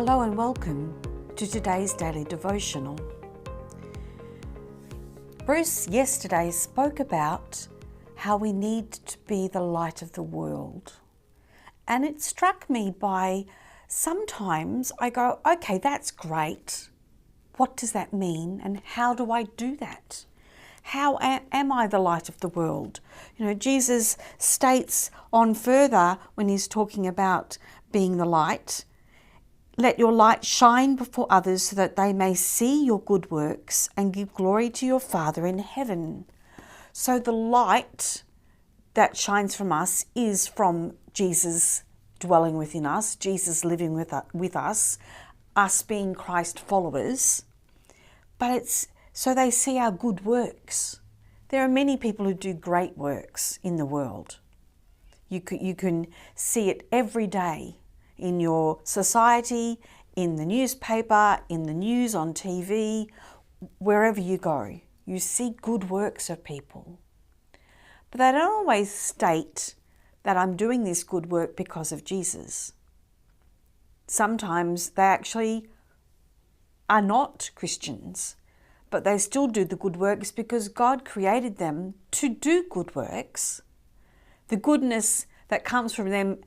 Hello and welcome to today's daily devotional. Bruce yesterday spoke about how we need to be the light of the world. And it struck me by sometimes I go, okay, that's great. What does that mean? And how do I do that? How am I the light of the world? You know, Jesus states on further when he's talking about being the light, let your light shine before others so that they may see your good works and give glory to your Father in heaven. So the light that shines from us is from Jesus dwelling within us, Jesus living with us being Christ followers. But it's so they see our good works. There are many people who do great works in the world. You can see it every day in your society, in the newspaper, in the news, on TV, wherever you go. You see good works of people. But they don't always state that I'm doing this good work because of Jesus. Sometimes they actually are not Christians, but they still do the good works because God created them to do good works. The goodness that comes from them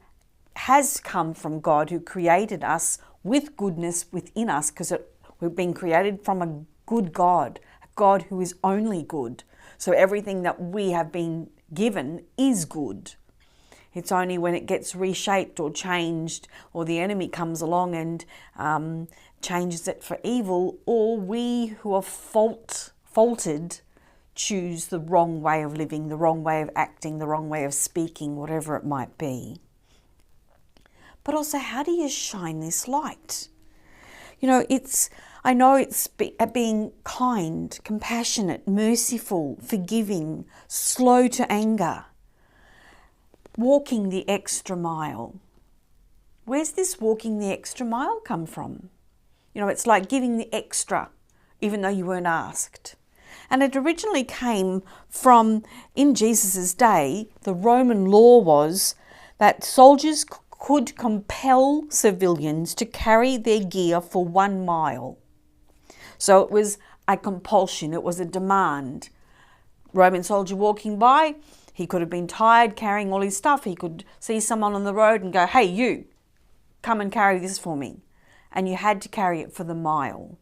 has come from God who created us with goodness within us, because we've been created from a good God, a God who is only good. So everything that we have been given is good. It's only when it gets reshaped or changed, or the enemy comes along and changes it for evil, or we who are faulted choose the wrong way of living, the wrong way of acting, the wrong way of speaking, whatever it might be. But also, how do you shine this light? You know, I know it's being kind, compassionate, merciful, forgiving, slow to anger, walking the extra mile. Where's this walking the extra mile come from? You know, it's like giving the extra, even though you weren't asked. And it originally came from, in Jesus' day, the Roman law was that soldiers could compel civilians to carry their gear for 1 mile. So it was a compulsion, it was a demand. Roman soldier walking by, he could have been tired carrying all his stuff. He could see someone on the road and go, hey, you, come and carry this for me. And you had to carry it for the mile.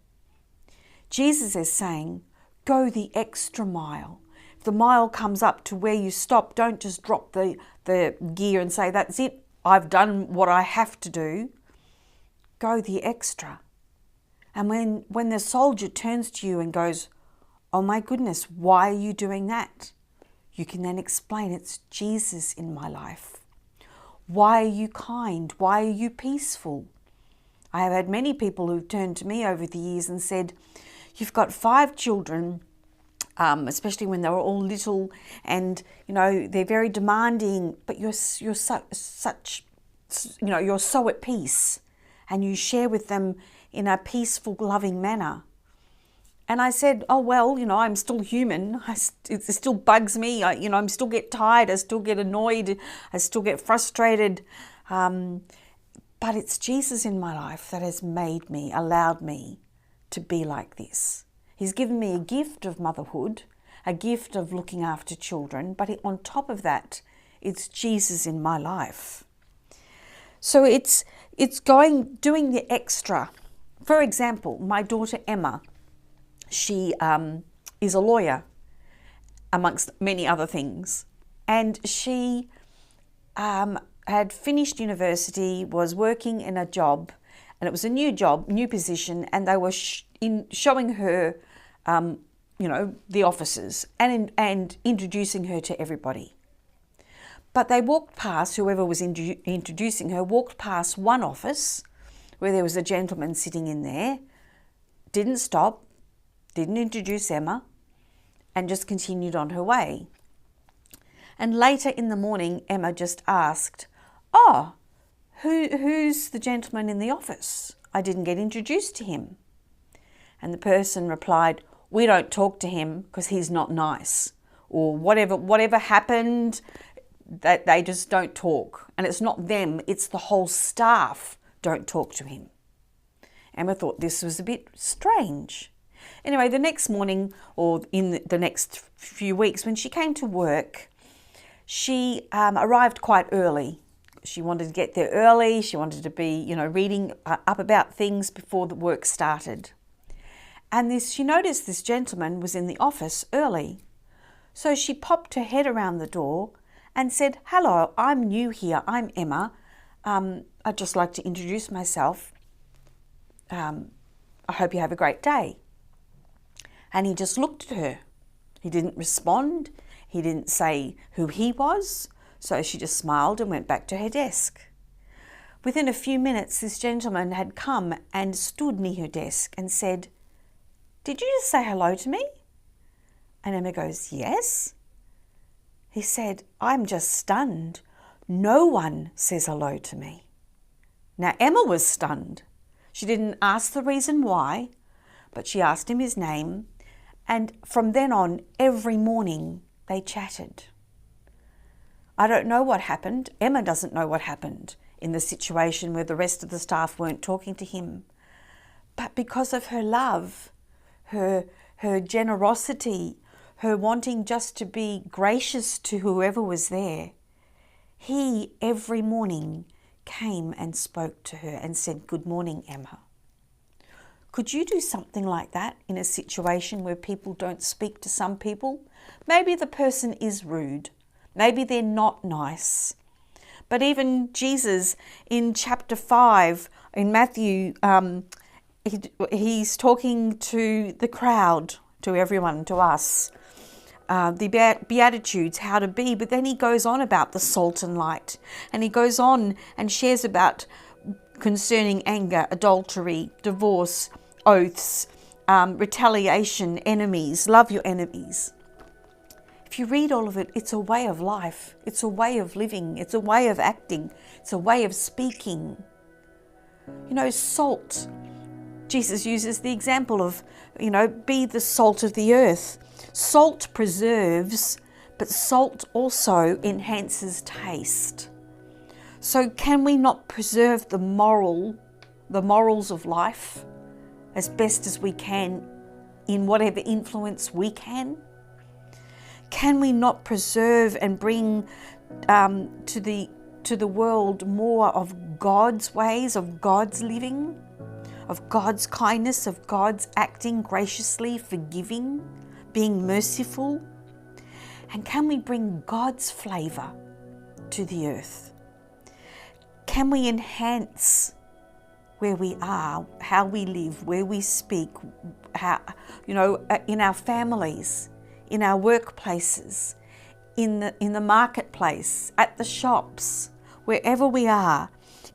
Jesus is saying, go the extra mile. If the mile comes up to where you stop, don't just drop the gear and say, that's it. I've done what I have to do. Go the extra. And when the soldier turns to you and goes, oh my goodness, why are you doing that? You can then explain, it's Jesus in my life. Why are you kind? Why are you peaceful? I have had many people who've turned to me over the years and said, you've got 5 children, especially when they were all little, and you know they're very demanding, but you're such you know, you're so at peace, and you share with them in a peaceful, loving manner. And I said, oh well, you know, I'm still human. It still bugs me. I still get tired. I still get annoyed. I still get frustrated. But it's Jesus in my life that has made me, allowed me to be like this. He's given me a gift of motherhood, a gift of looking after children, but on top of that, it's Jesus in my life. So it's doing the extra. For example, my daughter Emma, she is a lawyer, amongst many other things, and she had finished university, was working in a job, and it was a new job, new position, and they were showing her the offices and introducing her to everybody. But they walked past, whoever was introducing her, walked past one office where there was a gentleman sitting in there, didn't stop, didn't introduce Emma, and just continued on her way. And later in the morning, Emma just asked, oh, who's the gentleman in the office? I didn't get introduced to him. And the person replied, we don't talk to him because he's not nice, or whatever happened, that they just don't talk. And it's not them, it's the whole staff don't talk to him. Emma thought this was a bit strange. Anyway, the next morning, or in the next few weeks, when she came to work, she arrived quite early. She wanted to get there early. She wanted to be, reading up about things before the work started. And she noticed this gentleman was in the office early. So she popped her head around the door and said, "Hello, I'm new here. I'm Emma. I'd just like to introduce myself. I hope you have a great day." And he just looked at her. He didn't respond. He didn't say who he was. So she just smiled and went back to her desk. Within a few minutes, this gentleman had come and stood near her desk and said, "Did you just say hello to me?" And Emma goes, "Yes." He said, "I'm just stunned. No one says hello to me." Now, Emma was stunned. She didn't ask the reason why, but she asked him his name. And from then on, every morning they chatted. I don't know what happened. Emma doesn't know what happened in the situation where the rest of the staff weren't talking to him. But because of her love, her generosity, her wanting just to be gracious to whoever was there, he every morning came and spoke to her and said, "Good morning, Emma." Could you do something like that in a situation where people don't speak to some people? Maybe the person is rude. Maybe they're not nice. But even Jesus in chapter 5 in Matthew, he's talking to the crowd, to everyone, to us, the Beatitudes, how to be. But then he goes on about the salt and light. And he goes on and shares about concerning anger, adultery, divorce, oaths, retaliation, enemies, love your enemies. If you read all of it, it's a way of life. It's a way of living. It's a way of acting. It's a way of speaking. Salt. Jesus uses the example of, be the salt of the earth. Salt preserves, but salt also enhances taste. So can we not preserve the morals of life as best as we can in whatever influence we can? Can we not preserve and bring to the world more of God's ways, of God's living, of God's kindness, of God's acting graciously, forgiving, being merciful? And can we bring God's flavour to the earth? Can we enhance where we are, how we live, where we speak, in our families, in our workplaces, in the marketplace, at the shops, wherever we are?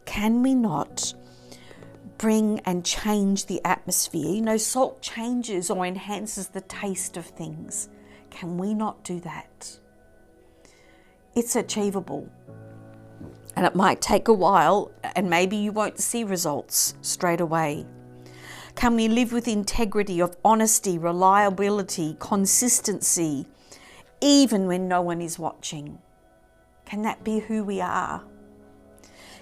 Can we not bring and change the atmosphere? Salt changes or enhances the taste of things. Can we not do that? It's achievable. And it might take a while, and maybe you won't see results straight away. Can we live with integrity of honesty, reliability, consistency, even when no one is watching? Can that be who we are?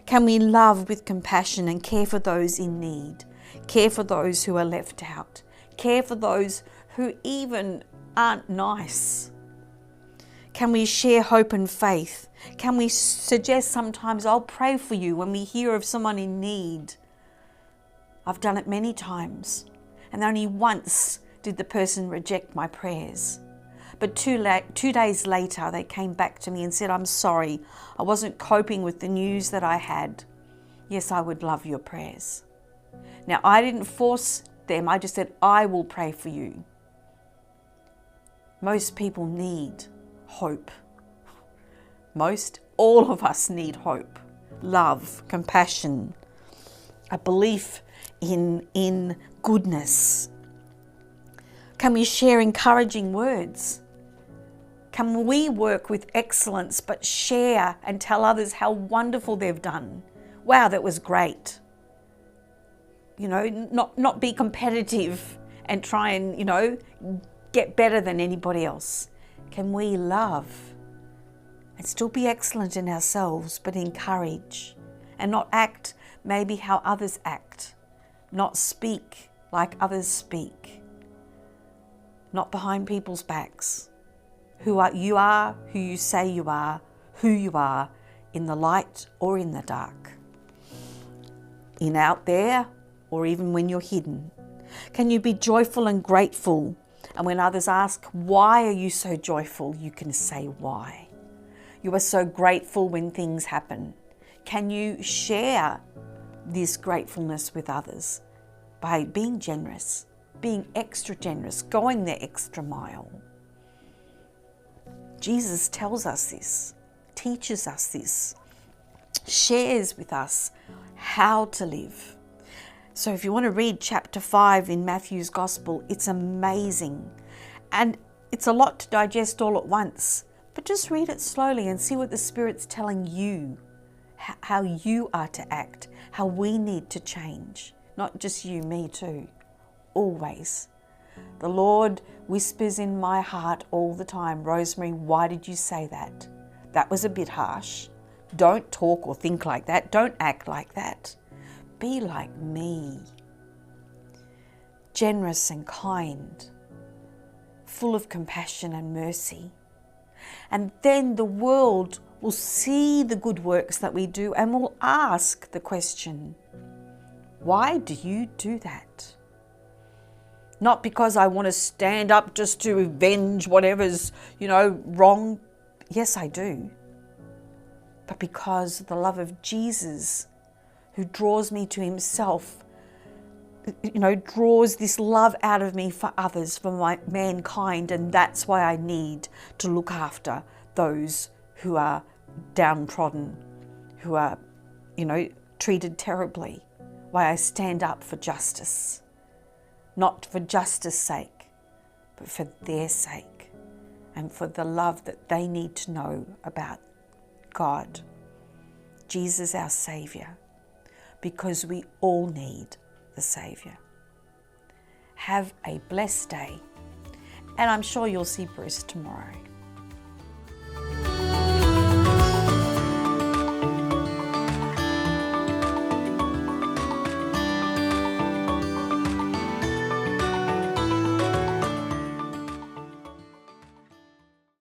Can we love with compassion and care for those in need? Care for those who are left out? Care for those who even aren't nice? Can we share hope and faith? Can we suggest sometimes, "I'll pray for you," when we hear of someone in need? I've done it many times, and only once did the person reject my prayers. But 2 days later, they came back to me and said, "I'm sorry, I wasn't coping with the news that I had. Yes, I would love your prayers." Now, I didn't force them. I just said, "I will pray for you." Most people need hope. All of us need hope, love, compassion, a belief in goodness. Can we share encouraging words? Can we work with excellence but share and tell others how wonderful they've done? Wow, that was great. Not be competitive and try and, get better than anybody else. Can we love and still be excellent in ourselves, but encourage and not act maybe how others act, not speak like others speak, not behind people's backs. You are who you say you are, who you are, in the light or in the dark, in out there or even when you're hidden. Can you be joyful and grateful? And when others ask, why are you so joyful? You can say why. You are so grateful when things happen. Can you share this gratefulness with others by being generous, being extra generous, going the extra mile? Jesus tells us this, teaches us this, shares with us how to live. So if you want to read chapter 5 in Matthew's Gospel, it's amazing. And it's a lot to digest all at once. But just read it slowly and see what the Spirit's telling you, how you are to act, how we need to change. Not just you, me too. Always. The Lord whispers in my heart all the time, Rosemary, why did you say that? That was a bit harsh. Don't talk or think like that. Don't act like that. Be like me. Generous and kind, full of compassion and mercy. And then the world will see the good works that we do and will ask the question, why do you do that? Not because I want to stand up just to avenge whatever's, wrong. Yes, I do. But because the love of Jesus, who draws me to himself, draws this love out of me for others, for mankind. And that's why I need to look after those who are downtrodden, who are, treated terribly. Why I stand up for justice. Not for justice sake, but for their sake and for the love that they need to know about God, Jesus our Saviour, because we all need the Saviour. Have a blessed day, and I'm sure you'll see Bruce tomorrow.